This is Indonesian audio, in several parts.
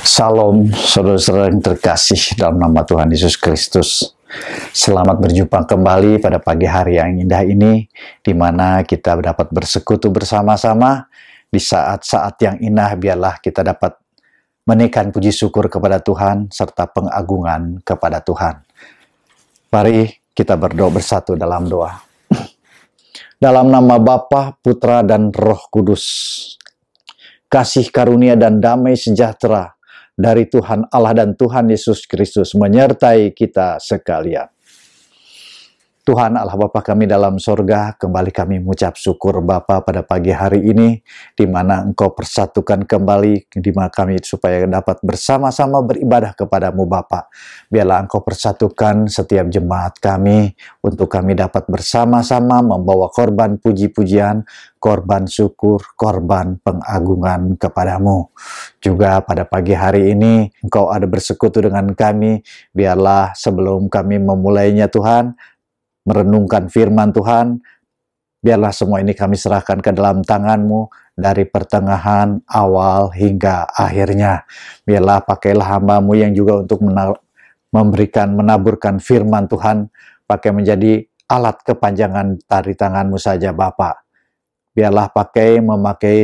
Salam saudara-saudara yang terkasih dalam nama Tuhan Yesus Kristus. Selamat berjumpa kembali pada pagi hari yang indah ini, di mana kita dapat bersekutu bersama-sama di saat-saat yang indah. Biarlah kita dapat menaikkan puji syukur kepada Tuhan serta pengagungan kepada Tuhan. Mari kita berdoa bersatu dalam doa. Dalam nama Bapa, Putra, dan Roh Kudus, kasih karunia dan damai sejahtera dari Tuhan Allah dan Tuhan Yesus Kristus menyertai kita sekalian. Tuhan Allah Bapa kami dalam sorga, kembali kami mengucap syukur Bapa pada pagi hari ini, di mana Engkau persatukan kembali, di mana kami supaya dapat bersama-sama beribadah kepadamu Bapa. Biarlah Engkau persatukan setiap jemaat kami, untuk kami dapat bersama-sama membawa korban puji-pujian, korban syukur, korban pengagungan kepadamu. Juga pada pagi hari ini, Engkau ada bersekutu dengan kami, biarlah sebelum kami memulainya Tuhan, merenungkan firman Tuhan, biarlah semua ini kami serahkan ke dalam tangan-Mu dari pertengahan, awal, hingga akhirnya. Biarlah pakailah hamba-Mu yang juga untuk menaburkan firman Tuhan, pakai menjadi alat kepanjangan dari tangan-Mu saja Bapa. Biarlah memakai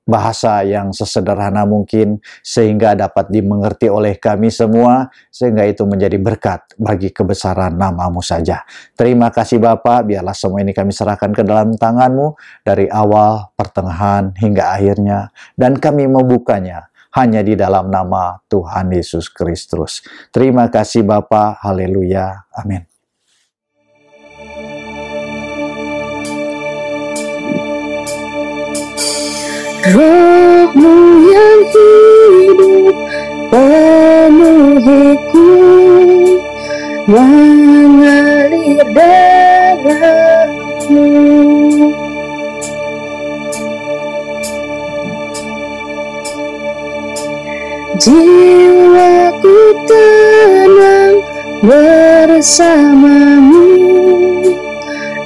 bahasa yang sesederhana mungkin, sehingga dapat dimengerti oleh kami semua, sehingga itu menjadi berkat bagi kebesaran nama-Mu saja. Terima kasih Bapa, biarlah semua ini kami serahkan ke dalam tangan-Mu, dari awal, pertengahan, hingga akhirnya, dan kami membukanya hanya di dalam nama Tuhan Yesus Kristus. Terima kasih Bapa, haleluya, amin. Roh-Mu yang hidup penuhiku, mengalir darah-Mu. Jiwaku tenang bersama-Mu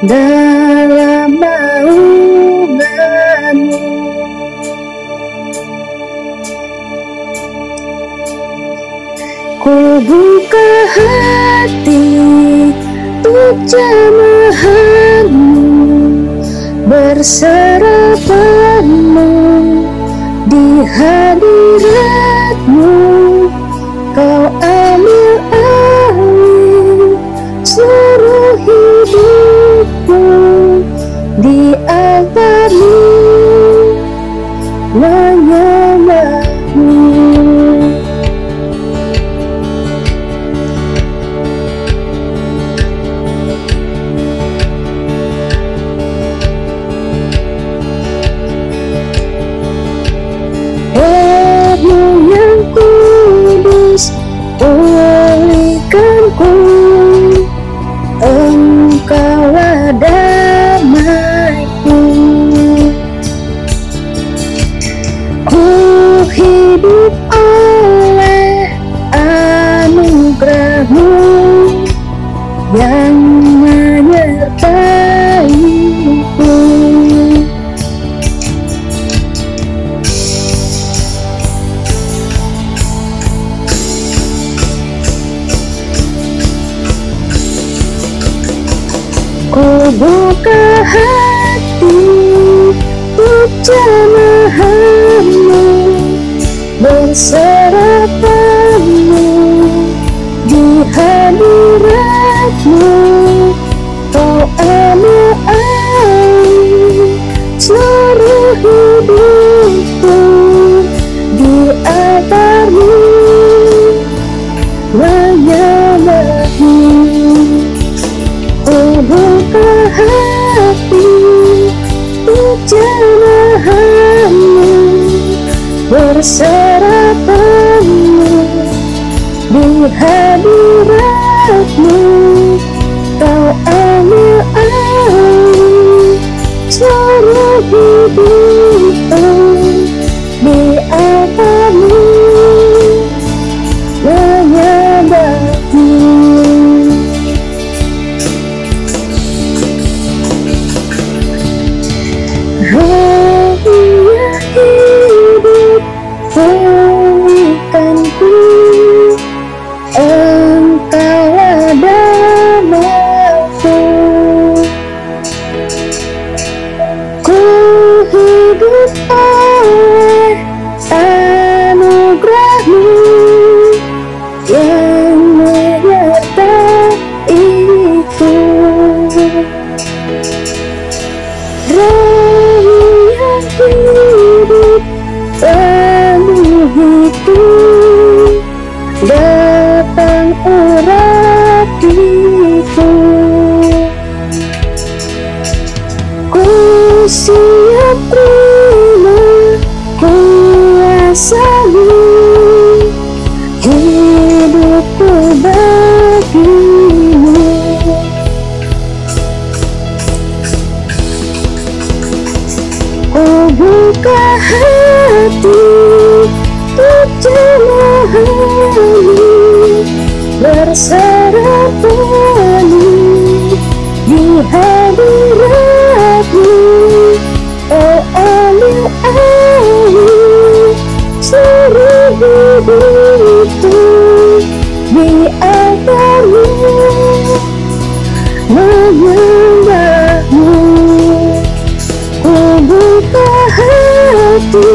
dalam naungan-Mu. Ku buka hati untuk jamahan-Mu, berserapan-Mu di hadirat-Mu. Kau ambil alih seluruh hidupku, di altar-Mu menyembah-Mu. Pulihkanku, Engkaulah damaiku. Ku hidup oleh anugerah-Mu yang menyertaiku. Ku buka hati untuk jamahan-Mu, berserapan-Mu di hadirat-Mu. Kau ambil alih seluruh hidupku, di altar-Mu menyembah-Mu. Ku buka hati untuk jamahan-Mu, berserapan-Mu di hadirat-Mu. Kau ambil alih seluruh hidupku, di altar-Mu menyembah-Mu. Roh yang hidup pulihkan begitu datang urapiku. Ku siap terima kuasa-Mu, hidupku bagimu. Ku buka hati untuk jemaah-Mu, berserah penuh di hadirat-Mu. Oh, ambil alih seluruh hidupku, biarkan-Mu menyembah-Mu. Ku buka hati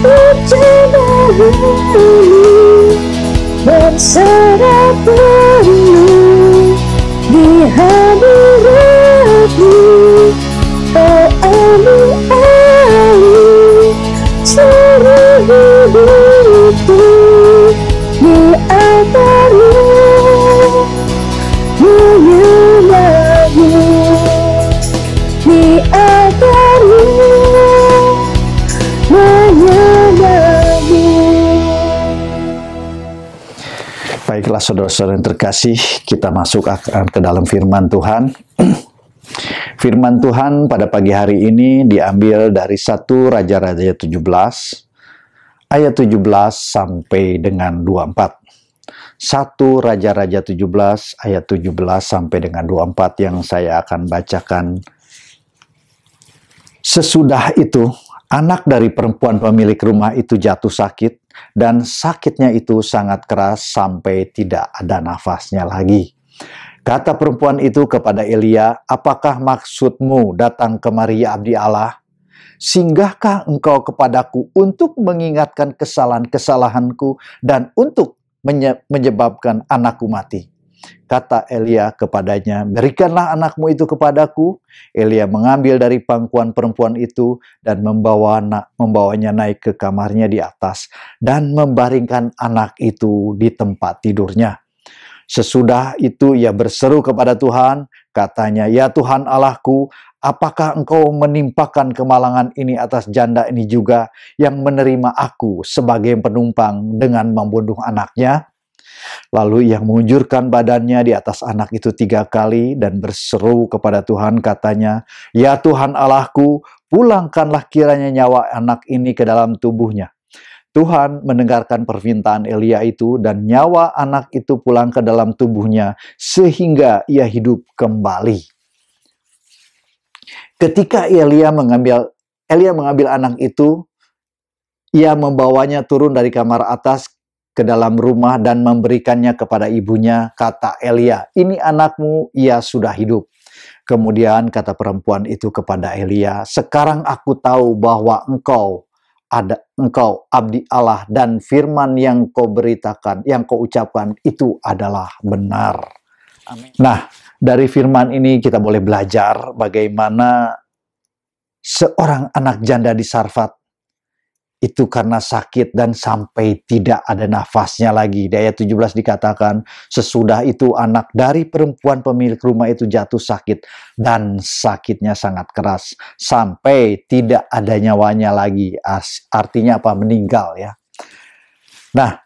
untuk jemaah-Mu, berserah penuh di hadirat-Mu. Oh, ambil alih seluruh hidupku, biarkan-Mu menyembah-Mu, biarkan-Mu menyembah-Mu. Baiklah saudara-saudara yang terkasih, kita masuk ke dalam firman Tuhan. Firman Tuhan pada pagi hari ini diambil dari 1 Raja-Raja 17, ayat 17 sampai dengan 24. 1 Raja-Raja 17, ayat 17 sampai dengan 24 yang saya akan bacakan. Sesudah itu, anak dari perempuan pemilik rumah itu jatuh sakit, dan sakitnya itu sangat keras sampai tidak ada nafasnya lagi. Kata perempuan itu kepada Elia, "Apakah maksudmu datang kemari, ya abdi Allah? Singgahkah engkau kepadaku untuk mengingatkan kesalahan-kesalahanku dan untuk menyebabkan anakku mati?" Kata Elia kepadanya, "Berikanlah anakmu itu kepadaku." Elia mengambil dari pangkuan perempuan itu dan membawanya naik ke kamarnya di atas dan membaringkan anak itu di tempat tidurnya. Sesudah itu ia berseru kepada Tuhan, katanya, "Ya Tuhan Allahku, apakah engkau menimpakan kemalangan ini atas janda ini juga yang menerima aku sebagai penumpang dengan membunuh anaknya?" Lalu ia mengunjurkan badannya di atas anak itu 3 kali dan berseru kepada Tuhan, katanya, "Ya Tuhan Allahku, pulangkanlah kiranya nyawa anak ini ke dalam tubuhnya." Tuhan mendengarkan permintaan Elia itu dan nyawa anak itu pulang ke dalam tubuhnya sehingga ia hidup kembali. Ketika Elia mengambil anak itu, ia membawanya turun dari kamar atas ke dalam rumah dan memberikannya kepada ibunya. Kata Elia, "Ini anakmu, ia sudah hidup." Kemudian kata perempuan itu kepada Elia, "Sekarang aku tahu bahwa engkau abdi Allah, dan firman yang kau beritakan, yang kau ucapkan itu adalah benar." Amin. Nah, dari firman ini kita boleh belajar bagaimana seorang anak janda di Sarfat itu karena sakit dan sampai tidak ada nafasnya lagi. Di ayat 17 dikatakan, sesudah itu anak dari perempuan pemilik rumah itu jatuh sakit dan sakitnya sangat keras sampai tidak ada nyawanya lagi. Artinya apa? Meninggal ya. Nah,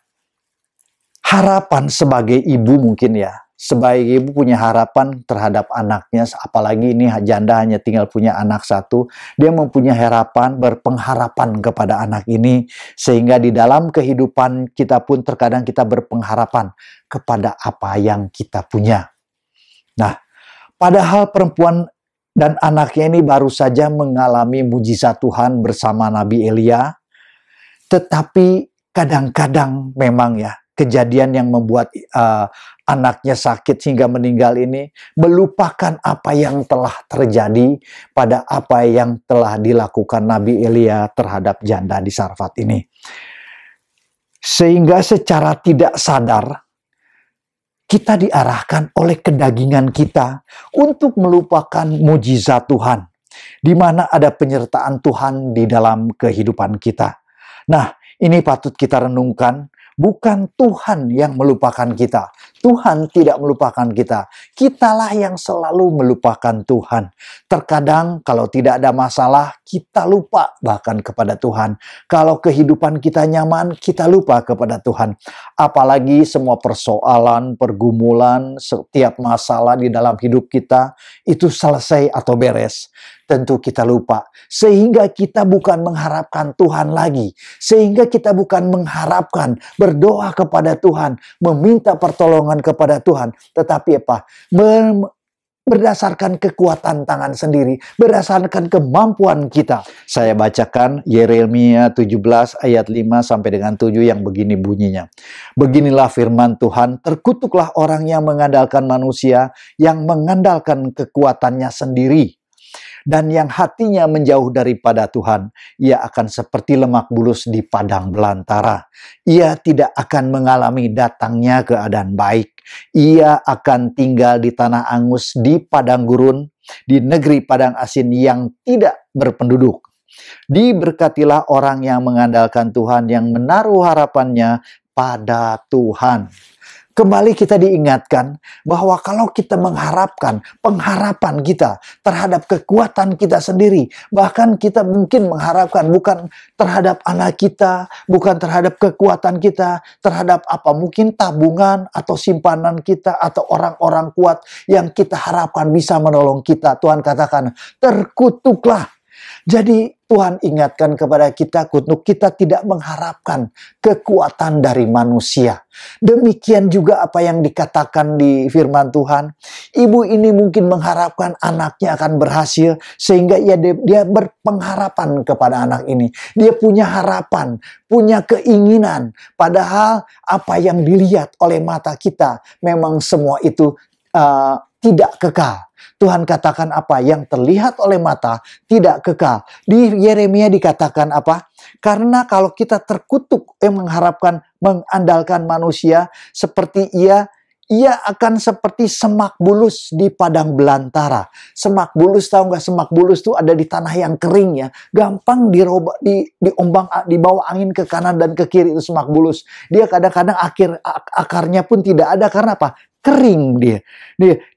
harapan sebagai ibu mungkin ya. Sebagai ibu punya harapan terhadap anaknya, apalagi ini janda hanya tinggal punya anak satu, dia mempunyai harapan, berpengharapan kepada anak ini, sehingga di dalam kehidupan kita pun terkadang kita berpengharapan kepada apa yang kita punya. Nah, padahal perempuan dan anaknya ini baru saja mengalami mujizat Tuhan bersama Nabi Elia, tetapi kadang-kadang memang ya, kejadian yang membuat anaknya sakit hingga meninggal ini melupakan apa yang telah terjadi pada apa yang telah dilakukan Nabi Elia terhadap janda di Sarfat ini. Sehingga secara tidak sadar kita diarahkan oleh kedagingan kita untuk melupakan mujizat Tuhan, di mana ada penyertaan Tuhan di dalam kehidupan kita. Nah, Ini patut kita renungkan. Bukan Tuhan yang melupakan kita. Tuhan tidak melupakan kita. Kitalah yang selalu melupakan Tuhan. Terkadang kalau tidak ada masalah, kita lupa bahkan kepada Tuhan. Kalau kehidupan kita nyaman, kita lupa kepada Tuhan. Apalagi semua persoalan, pergumulan, setiap masalah di dalam hidup kita, itu selesai atau beres. Tentu kita lupa. Sehingga kita bukan mengharapkan Tuhan lagi. Sehingga kita bukan mengharapkan, berdoa kepada Tuhan, meminta pertolongan kepada Tuhan. Tetapi apa? Berdasarkan kekuatan tangan sendiri, berdasarkan kemampuan kita. Saya bacakan Yeremia 17 ayat 5 sampai dengan 7 yang begini bunyinya. Beginilah firman Tuhan, terkutuklah orang yang mengandalkan manusia, yang mengandalkan kekuatannya sendiri, dan yang hatinya menjauh daripada Tuhan. Ia akan seperti lemak bulus di padang belantara. Ia tidak akan mengalami datangnya keadaan baik. Ia akan tinggal di tanah angus, di padang gurun, di negeri padang asin yang tidak berpenduduk. Diberkatilah orang yang mengandalkan Tuhan, yang menaruh harapannya pada Tuhan. Kembali kita diingatkan bahwa kalau kita mengharapkan pengharapan kita terhadap kekuatan kita sendiri, bahkan kita mungkin mengharapkan bukan terhadap anak kita, bukan terhadap kekuatan kita, terhadap apa mungkin tabungan atau simpanan kita atau orang-orang kuat yang kita harapkan bisa menolong kita. Tuhan katakan, terkutuklah. Jadi Tuhan ingatkan kepada kita untuk kita tidak mengharapkan kekuatan dari manusia. Demikian juga apa yang dikatakan di firman Tuhan. Ibu ini mungkin mengharapkan anaknya akan berhasil sehingga dia berpengharapan kepada anak ini. Dia punya harapan, punya keinginan. Padahal apa yang dilihat oleh mata kita memang semua itu tidak kekal. Tuhan katakan apa? Yang terlihat oleh mata tidak kekal. Di Yeremia dikatakan apa? Karena kalau kita terkutuk yang mengharapkan, mengandalkan manusia, seperti ia akan seperti semak bulus di padang belantara. Semak bulus, tahu nggak? Semak bulus itu ada di tanah yang kering ya. Gampang diombang, dibawa angin ke kanan dan ke kiri itu semak bulus. Dia kadang-kadang akarnya pun tidak ada. Karena apa? Kering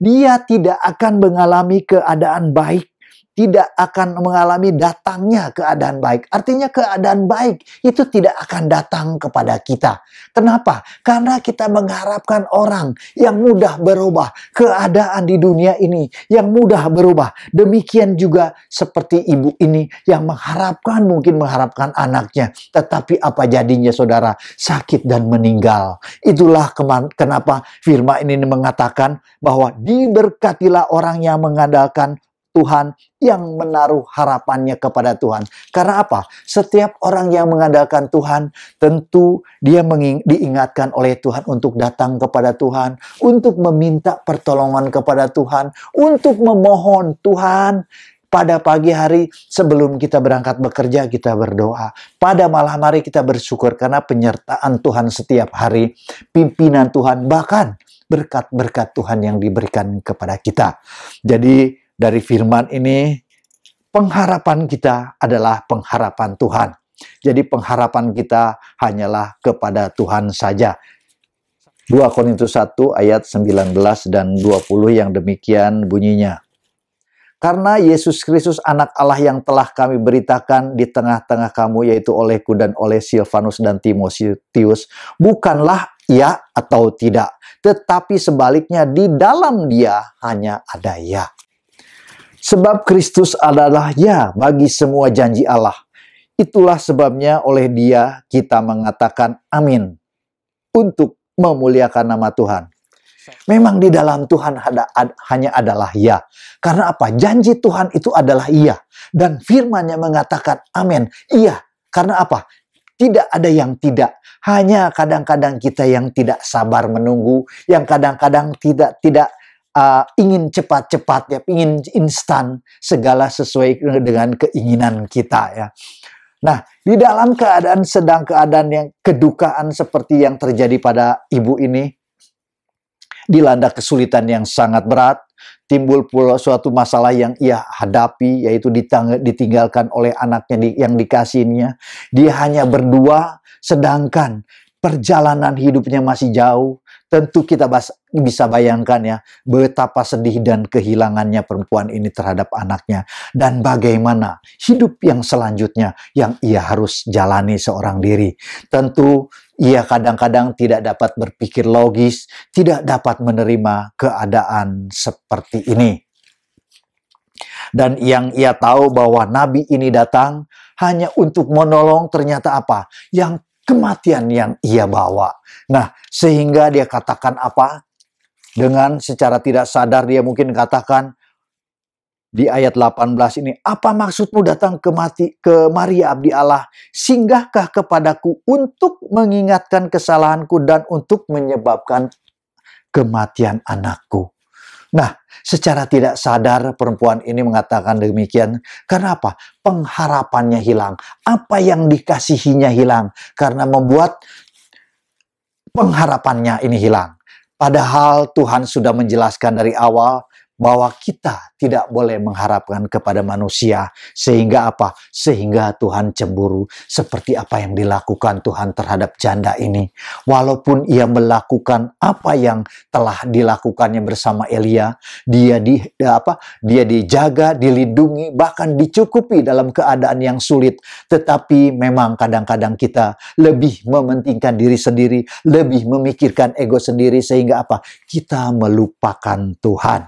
dia tidak akan mengalami keadaan baik, tidak akan mengalami datangnya keadaan baik. Artinya keadaan baik itu tidak akan datang kepada kita. Kenapa? Karena kita mengharapkan orang yang mudah berubah, keadaan di dunia ini yang mudah berubah. Demikian juga seperti ibu ini yang mungkin mengharapkan anaknya, tetapi apa jadinya saudara? Sakit dan meninggal. Itulah kenapa firman ini mengatakan bahwa diberkatilah orang yang mengandalkan Tuhan, yang menaruh harapannya kepada Tuhan. Karena apa? Setiap orang yang mengandalkan Tuhan, tentu dia diingatkan oleh Tuhan untuk datang kepada Tuhan, untuk meminta pertolongan kepada Tuhan, untuk memohon Tuhan. Pada pagi hari sebelum kita berangkat bekerja, kita berdoa. Pada malam hari kita bersyukur karena penyertaan Tuhan setiap hari, pimpinan Tuhan, bahkan berkat-berkat Tuhan yang diberikan kepada kita. Jadi dari firman ini, pengharapan kita adalah pengharapan Tuhan. Jadi pengharapan kita hanyalah kepada Tuhan saja. 2 Korintus 1 ayat 19 dan 20 yang demikian bunyinya. Karena Yesus Kristus anak Allah yang telah kami beritakan di tengah-tengah kamu, yaitu olehku dan oleh Silvanus dan Timotius, bukanlah ya atau tidak, tetapi sebaliknya di dalam dia hanya ada ya. Sebab Kristus adalah ya bagi semua janji Allah. Itulah sebabnya oleh dia kita mengatakan amin untuk memuliakan nama Tuhan. Memang di dalam Tuhan hanya adalah ya. Karena apa? Janji Tuhan itu adalah iya. Dan firman-Nya mengatakan amin. Iya. Karena apa? Tidak ada yang tidak. Hanya kadang-kadang kita yang tidak sabar menunggu. Yang kadang-kadang tidak ingin cepat-cepat ya, ingin instan, segala sesuai dengan keinginan kita ya. Nah, di dalam keadaan yang kedukaan seperti yang terjadi pada ibu ini, dilanda kesulitan yang sangat berat, timbul pula suatu masalah yang ia hadapi, yaitu ditinggalkan oleh anaknya yang dikasihinya. Dia hanya berdua, sedangkan perjalanan hidupnya masih jauh. Tentu kita bisa bayangkan ya, betapa sedih dan kehilangannya perempuan ini terhadap anaknya. Dan bagaimana hidup yang selanjutnya yang ia harus jalani seorang diri. Tentu ia kadang-kadang tidak dapat berpikir logis, tidak dapat menerima keadaan seperti ini. Dan yang ia tahu bahwa nabi ini datang hanya untuk menolong, ternyata apa? Yang kematian yang ia bawa. Nah, sehingga dia katakan apa? Dengan secara tidak sadar dia mungkin katakan di ayat 18 ini, apa maksudmu datang ke Maria abdi Allah? Singgahkah kepadaku untuk mengingatkan kesalahanku dan untuk menyebabkan kematian anakku? Nah, secara tidak sadar perempuan ini mengatakan demikian. Karena apa? Pengharapannya hilang. Apa yang dikasihinya hilang. Karena membuat pengharapannya ini hilang. Padahal Tuhan sudah menjelaskan dari awal bahwa kita tidak boleh mengharapkan kepada manusia. Sehingga apa? Sehingga Tuhan cemburu. Seperti apa yang dilakukan Tuhan terhadap janda ini. Walaupun ia melakukan apa yang telah dilakukannya bersama Elia, dia dijaga, dilindungi, bahkan dicukupi dalam keadaan yang sulit. Tetapi memang kadang-kadang kita lebih mementingkan diri sendiri, lebih memikirkan ego sendiri, sehingga apa? Kita melupakan Tuhan.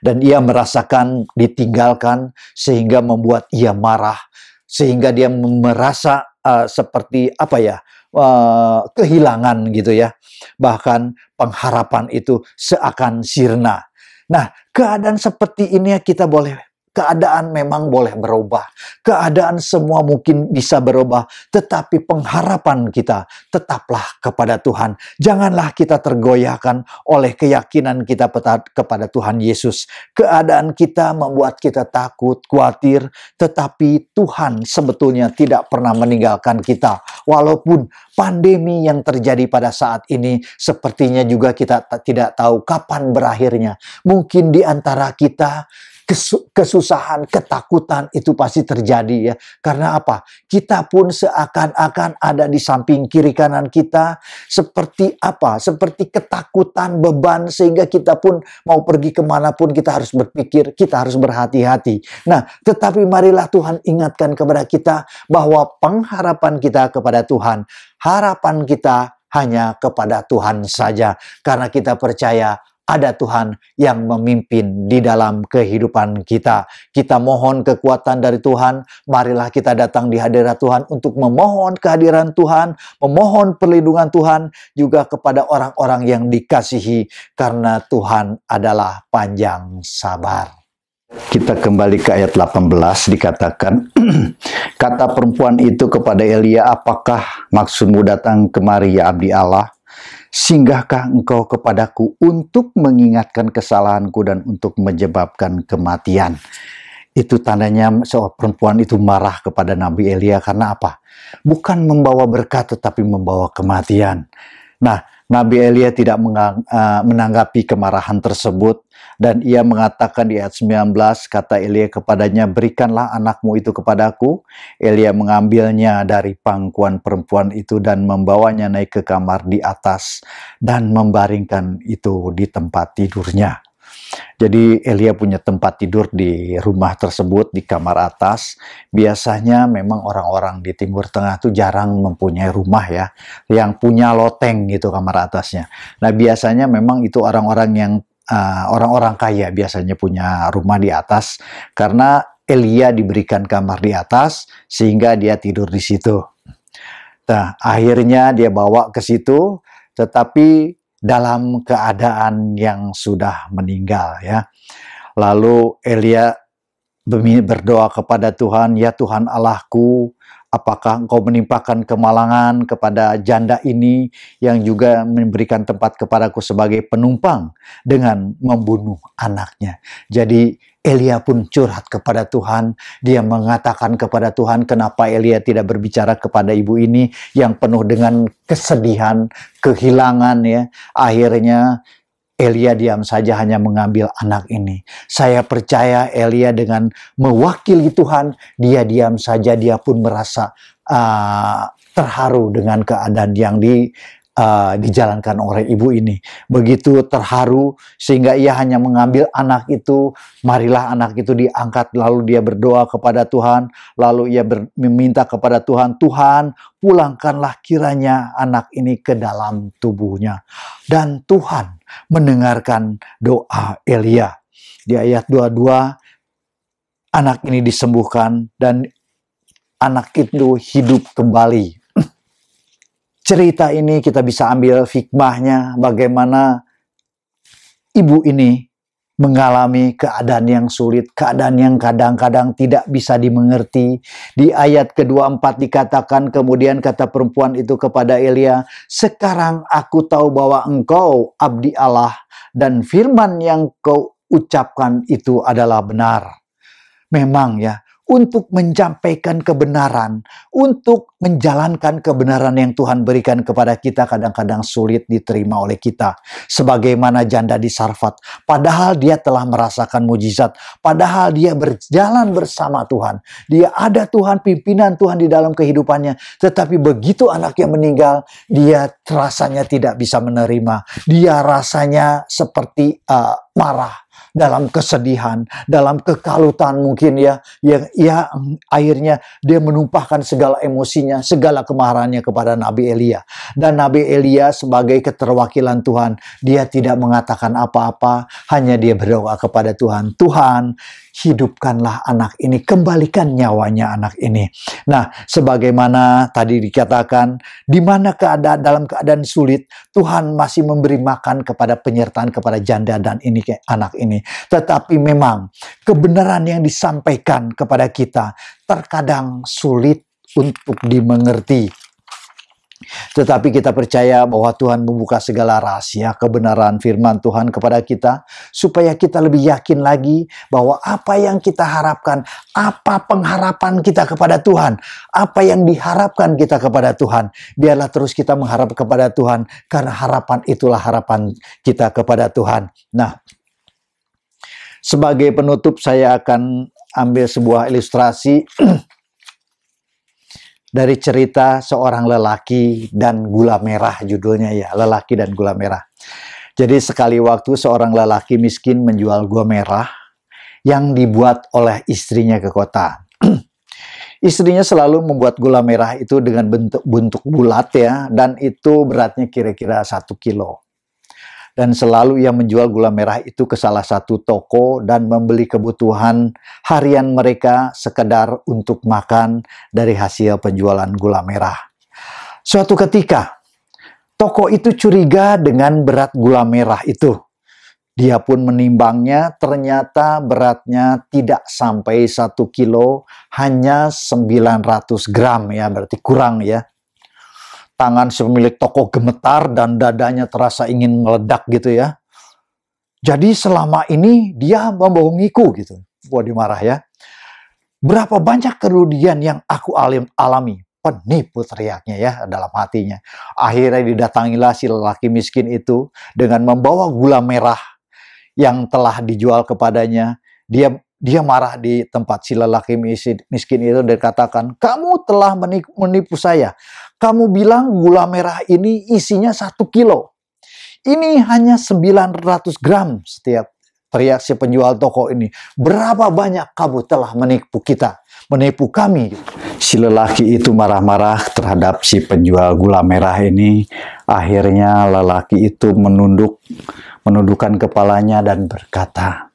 Dan ia merasakan ditinggalkan sehingga membuat ia marah, sehingga dia merasa seperti apa ya, kehilangan gitu ya, bahkan pengharapan itu seakan sirna. Nah, keadaan seperti ini kita boleh, keadaan memang boleh berubah, keadaan semua mungkin bisa berubah, tetapi pengharapan kita tetaplah kepada Tuhan. Janganlah kita tergoyahkan oleh keyakinan kita kepada Tuhan Yesus. Keadaan kita membuat kita takut, khawatir, tetapi Tuhan sebetulnya tidak pernah meninggalkan kita. Walaupun pandemi yang terjadi pada saat ini sepertinya juga kita tidak tahu kapan berakhirnya. Mungkin di antara kita kesusahan, ketakutan itu pasti terjadi ya. Karena apa? Kita pun seakan-akan ada di samping kiri kanan kita. Seperti apa? Seperti ketakutan, beban, sehingga kita pun mau pergi kemanapun kita harus berpikir, kita harus berhati-hati. Nah, tetapi marilah Tuhan ingatkan kepada kita bahwa pengharapan kita kepada Tuhan, harapan kita hanya kepada Tuhan saja. Karena kita percaya ada Tuhan yang memimpin di dalam kehidupan kita. Kita mohon kekuatan dari Tuhan. Marilah kita datang di hadirat Tuhan untuk memohon kehadiran Tuhan, memohon perlindungan Tuhan juga kepada orang-orang yang dikasihi, karena Tuhan adalah panjang sabar. Kita kembali ke ayat 18, dikatakan, kata perempuan itu kepada Elia, apakah maksudmu datang kemari ya abdi Allah? Singgahkah engkau kepadaku untuk mengingatkan kesalahanku dan untuk menyebabkan kematian? Itu tandanya seorang perempuan itu marah kepada Nabi Elia karena apa? Bukan membawa berkat tetapi membawa kematian. Nah, Nabi Elia tidak menanggapi kemarahan tersebut, dan ia mengatakan di ayat 19, kata Elia kepadanya, berikanlah anakmu itu kepadaku. Elia mengambilnya dari pangkuan perempuan itu dan membawanya naik ke kamar di atas dan membaringkan itu di tempat tidurnya. Jadi Elia punya tempat tidur di rumah tersebut, di kamar atas. Biasanya memang orang-orang di Timur Tengah tuh jarang mempunyai rumah ya, yang punya loteng gitu kamar atasnya. Nah biasanya memang itu orang-orang yang orang-orang kaya biasanya punya rumah di atas, karena Elia diberikan kamar di atas sehingga dia tidur di situ. Nah akhirnya dia bawa ke situ, tetapi dalam keadaan yang sudah meninggal ya. Lalu Elia berdoa kepada Tuhan, ya Tuhan Allahku, apakah engkau menimpakan kemalangan kepada janda ini yang juga memberikan tempat kepadaku sebagai penumpang dengan membunuh anaknya. Jadi Elia pun curhat kepada Tuhan. Dia mengatakan kepada Tuhan, kenapa Elia tidak berbicara kepada ibu ini yang penuh dengan kesedihan, kehilangan ya. Akhirnya Elia diam saja hanya mengambil anak ini. Saya percaya Elia dengan mewakili Tuhan, dia diam saja, dia pun merasa terharu dengan keadaan yang dijalankan oleh ibu ini. Begitu terharu sehingga ia hanya mengambil anak itu. Marilah anak itu diangkat, lalu dia berdoa kepada Tuhan, lalu ia meminta kepada Tuhan, Tuhan pulangkanlah kiranya anak ini ke dalam tubuhnya. Dan Tuhan mendengarkan doa Elia. Di ayat 22, anak ini disembuhkan dan anak itu hidup kembali. Cerita ini kita bisa ambil hikmahnya bagaimana ibu ini mengalami keadaan yang sulit, keadaan yang kadang-kadang tidak bisa dimengerti. Di ayat ke-24 dikatakan, kemudian kata perempuan itu kepada Elia, sekarang aku tahu bahwa engkau abdi Allah dan firman yang kau ucapkan itu adalah benar. Memang ya, untuk menyampaikan kebenaran, untuk menjalankan kebenaran yang Tuhan berikan kepada kita kadang-kadang sulit diterima oleh kita. Sebagaimana janda di Sarfat, padahal dia telah merasakan mujizat, padahal dia berjalan bersama Tuhan. Dia ada Tuhan, pimpinan Tuhan di dalam kehidupannya. Tetapi begitu anaknya meninggal, dia rasanya tidak bisa menerima. Dia rasanya seperti marah, dalam kesedihan, dalam kekalutan mungkin ya, akhirnya dia menumpahkan segala emosinya, segala kemarahannya kepada Nabi Elia. Dan Nabi Elia sebagai keterwakilan Tuhan, dia tidak mengatakan apa-apa, hanya dia berdoa kepada Tuhan, Tuhan hidupkanlah anak ini, kembalikan nyawanya anak ini. Nah, sebagaimana tadi dikatakan, di mana dalam keadaan sulit, Tuhan masih memberi makan kepada penyertaan kepada janda dan anak ini. Tetapi memang kebenaran yang disampaikan kepada kita terkadang sulit untuk dimengerti. Tetapi kita percaya bahwa Tuhan membuka segala rahasia kebenaran firman Tuhan kepada kita, supaya kita lebih yakin lagi bahwa apa yang kita harapkan, apa pengharapan kita kepada Tuhan, apa yang diharapkan kita kepada Tuhan, biarlah terus kita mengharap kepada Tuhan, karena harapan itulah harapan kita kepada Tuhan. Nah, sebagai penutup saya akan ambil sebuah ilustrasi dari cerita seorang lelaki dan gula merah, judulnya ya, lelaki dan gula merah. Jadi sekali waktu seorang lelaki miskin menjual gula merah yang dibuat oleh istrinya ke kota. Istrinya selalu membuat gula merah itu dengan bentuk bulat ya, dan itu beratnya kira-kira 1 kilo. Dan selalu ia menjual gula merah itu ke salah satu toko dan membeli kebutuhan harian mereka sekedar untuk makan dari hasil penjualan gula merah. Suatu ketika, toko itu curiga dengan berat gula merah itu. Dia pun menimbangnya, ternyata beratnya tidak sampai 1 kilo, hanya 900 gram ya, berarti kurang ya. Tangan si pemilik toko gemetar dan dadanya terasa ingin meledak gitu ya. Jadi selama ini dia membohongiku gitu. Wah, dimarah ya. Berapa banyak kerugian yang aku alami. Penipu, teriaknya ya dalam hatinya. Akhirnya didatangilah si lelaki miskin itu dengan membawa gula merah yang telah dijual kepadanya. Dia marah di tempat si lelaki miskin itu dan katakan, kamu telah menipu saya. Kamu bilang gula merah ini isinya 1 kilo. Ini hanya 900 gram setiap, teriak si penjual toko ini. Berapa banyak kamu telah menipu kita, menipu kami. Si lelaki itu marah-marah terhadap si penjual gula merah ini. Akhirnya lelaki itu menundukkan kepalanya dan berkata,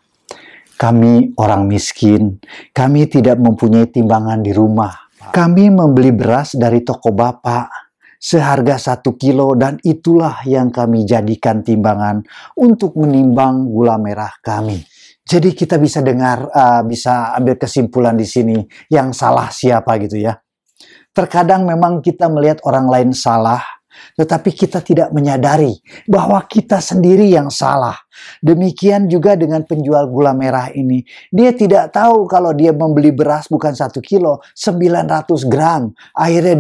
kami orang miskin, kami tidak mempunyai timbangan di rumah. Kami membeli beras dari toko Bapak seharga 1 kilo dan itulah yang kami jadikan timbangan untuk menimbang gula merah kami. Jadi kita bisa dengar, bisa ambil kesimpulan di sini, yang salah siapa gitu ya. Terkadang memang kita melihat orang lain salah, tetapi kita tidak menyadari bahwa kita sendiri yang salah. Demikian juga dengan penjual gula merah ini. Dia tidak tahu kalau dia membeli beras bukan 1 kilo, 900 gram. Akhirnya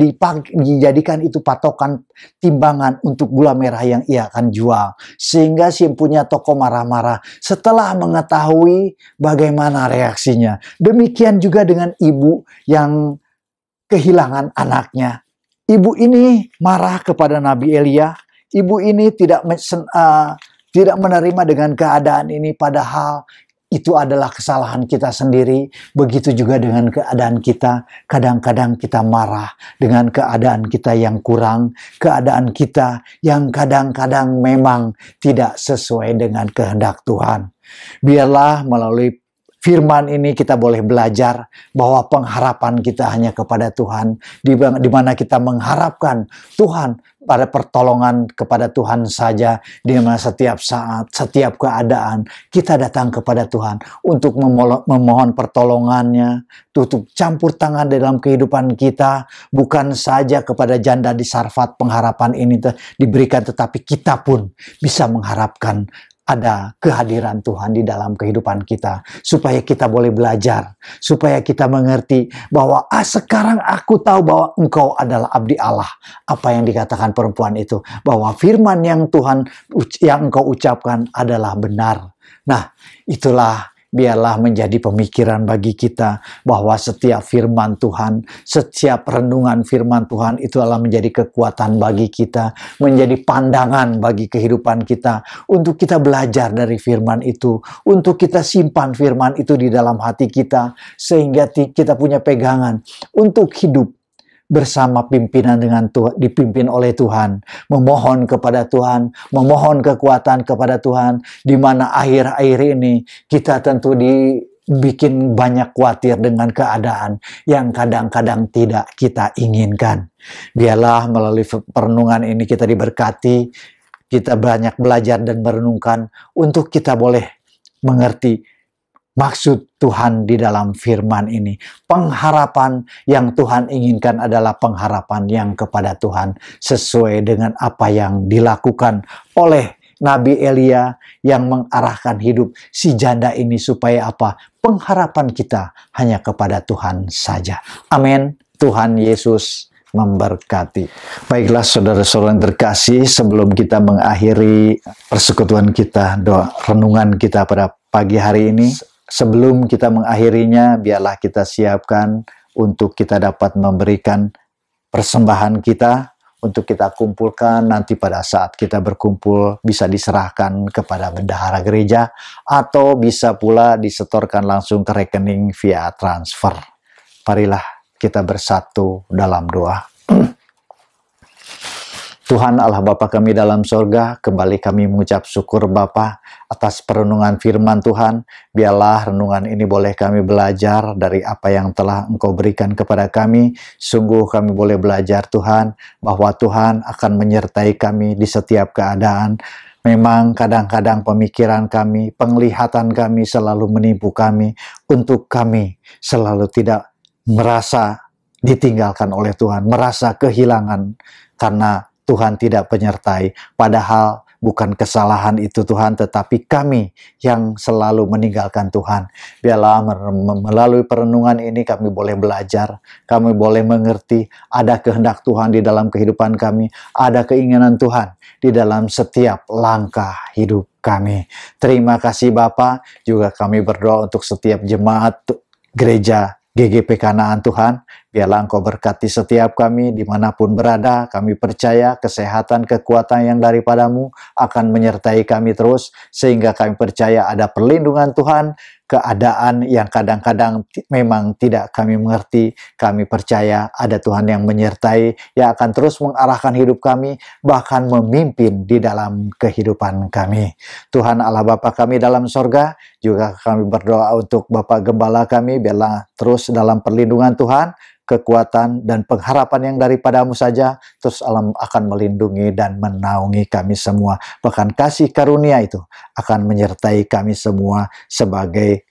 dijadikan itu patokan timbangan untuk gula merah yang ia akan jual. Sehingga si punya toko marah-marah setelah mengetahui bagaimana reaksinya. Demikian juga dengan ibu yang kehilangan anaknya. Ibu ini marah kepada Nabi Elia. Ibu ini tidak menerima dengan keadaan ini, padahal itu adalah kesalahan kita sendiri. Begitu juga dengan keadaan kita. Kadang-kadang kita marah dengan keadaan kita yang kurang, keadaan kita yang kadang-kadang memang tidak sesuai dengan kehendak Tuhan. Biarlah melalui firman ini kita boleh belajar bahwa pengharapan kita hanya kepada Tuhan, di mana kita mengharapkan Tuhan pada pertolongan kepada Tuhan saja, di mana setiap saat, setiap keadaan kita datang kepada Tuhan untuk memohon pertolongannya, tutup campur tangan dalam kehidupan kita, bukan saja kepada janda di Sarfat pengharapan ini diberikan, tetapi kita pun bisa mengharapkan ada kehadiran Tuhan di dalam kehidupan kita, supaya kita boleh belajar, supaya kita mengerti bahwa sekarang aku tahu bahwa engkau adalah abdi Allah. Apa yang dikatakan perempuan itu, bahwa firman yang Tuhan yang engkau ucapkan adalah benar. Nah, itulah biarlah menjadi pemikiran bagi kita bahwa setiap firman Tuhan, setiap renungan firman Tuhan itu adalah menjadi kekuatan bagi kita, menjadi pandangan bagi kehidupan kita, untuk kita belajar dari firman itu, untuk kita simpan firman itu di dalam hati kita, sehingga kita punya pegangan untuk hidup bersama pimpinan dengan Tuhan, dipimpin oleh Tuhan, memohon kepada Tuhan, memohon kekuatan kepada Tuhan, di mana akhir-akhir ini kita tentu dibikin banyak khawatir dengan keadaan yang kadang-kadang tidak kita inginkan. Biarlah melalui perenungan ini kita diberkati, kita banyak belajar dan merenungkan untuk kita boleh mengerti maksud Tuhan di dalam firman ini. Pengharapan yang Tuhan inginkan adalah pengharapan yang kepada Tuhan, sesuai dengan apa yang dilakukan oleh Nabi Elia yang mengarahkan hidup si janda ini, supaya apa? Pengharapan kita hanya kepada Tuhan saja. Amin. Tuhan Yesus memberkati. Baiklah saudara-saudara yang terkasih, sebelum kita mengakhiri persekutuan kita, doa renungan kita pada pagi hari ini, sebelum kita mengakhirinya, biarlah kita siapkan untuk kita dapat memberikan persembahan kita, untuk kita kumpulkan nanti pada saat kita berkumpul, bisa diserahkan kepada bendahara gereja, atau bisa pula disetorkan langsung ke rekening via transfer. Marilah kita bersatu dalam doa. Tuhan Allah Bapa kami dalam sorga, kembali kami mengucap syukur Bapa atas perenungan firman Tuhan. Biarlah renungan ini boleh kami belajar dari apa yang telah Engkau berikan kepada kami. Sungguh kami boleh belajar Tuhan, bahwa Tuhan akan menyertai kami di setiap keadaan. Memang kadang-kadang pemikiran kami, penglihatan kami selalu menipu kami, untuk kami selalu tidak merasa ditinggalkan oleh Tuhan, merasa kehilangan karena Tuhan tidak menyertai. Padahal bukan kesalahan itu Tuhan, tetapi kami yang selalu meninggalkan Tuhan. Biarlah melalui perenungan ini kami boleh belajar, kami boleh mengerti ada kehendak Tuhan di dalam kehidupan kami, ada keinginan Tuhan di dalam setiap langkah hidup kami. Terima kasih Bapa. Juga kami berdoa untuk setiap jemaat gereja GGP Kanaan Tuhan. Biarlah Engkau berkati setiap kami dimanapun berada. Kami percaya kesehatan, kekuatan yang daripadamu akan menyertai kami terus, sehingga kami percaya ada perlindungan Tuhan. Keadaan yang kadang-kadang memang tidak kami mengerti, kami percaya ada Tuhan yang menyertai, yang akan terus mengarahkan hidup kami, bahkan memimpin di dalam kehidupan kami. Tuhan Allah Bapa kami dalam sorga, juga kami berdoa untuk Bapak Gembala kami, biarlah terus dalam perlindungan Tuhan, kekuatan dan pengharapan yang daripadamu saja terus alam akan melindungi dan menaungi kami semua. Bahkan kasih karunia itu akan menyertai kami semua sebagai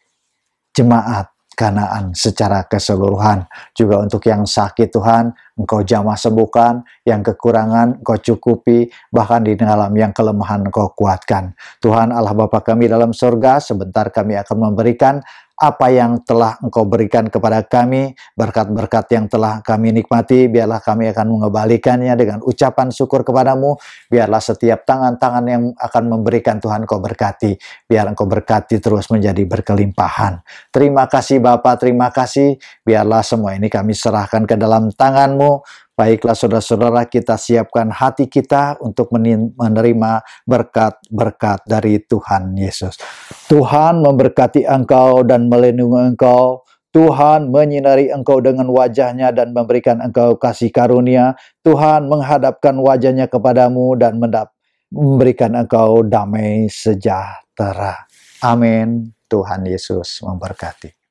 jemaat Kanaan secara keseluruhan. Juga untuk yang sakit Tuhan, Engkau jamah sembuhkan, yang kekurangan Engkau cukupi, bahkan di dalam yang kelemahan Engkau kuatkan. Tuhan Allah Bapa kami dalam surga, sebentar kami akan memberikan apa yang telah Engkau berikan kepada kami, berkat-berkat yang telah kami nikmati, biarlah kami akan mengembalikannya dengan ucapan syukur kepadamu. Biarlah setiap tangan-tangan yang akan memberikan Tuhan Engkau berkati, biar Engkau berkati terus menjadi berkelimpahan. Terima kasih Bapa, terima kasih. Biarlah semua ini kami serahkan ke dalam tangan-Mu. Baiklah saudara-saudara, kita siapkan hati kita untuk menerima berkat-berkat dari Tuhan Yesus. Tuhan memberkati engkau dan melindungi engkau. Tuhan menyinari engkau dengan wajah-Nya dan memberikan engkau kasih karunia. Tuhan menghadapkan wajah-Nya kepadamu dan memberikan engkau damai sejahtera. Amin. Tuhan Yesus memberkati.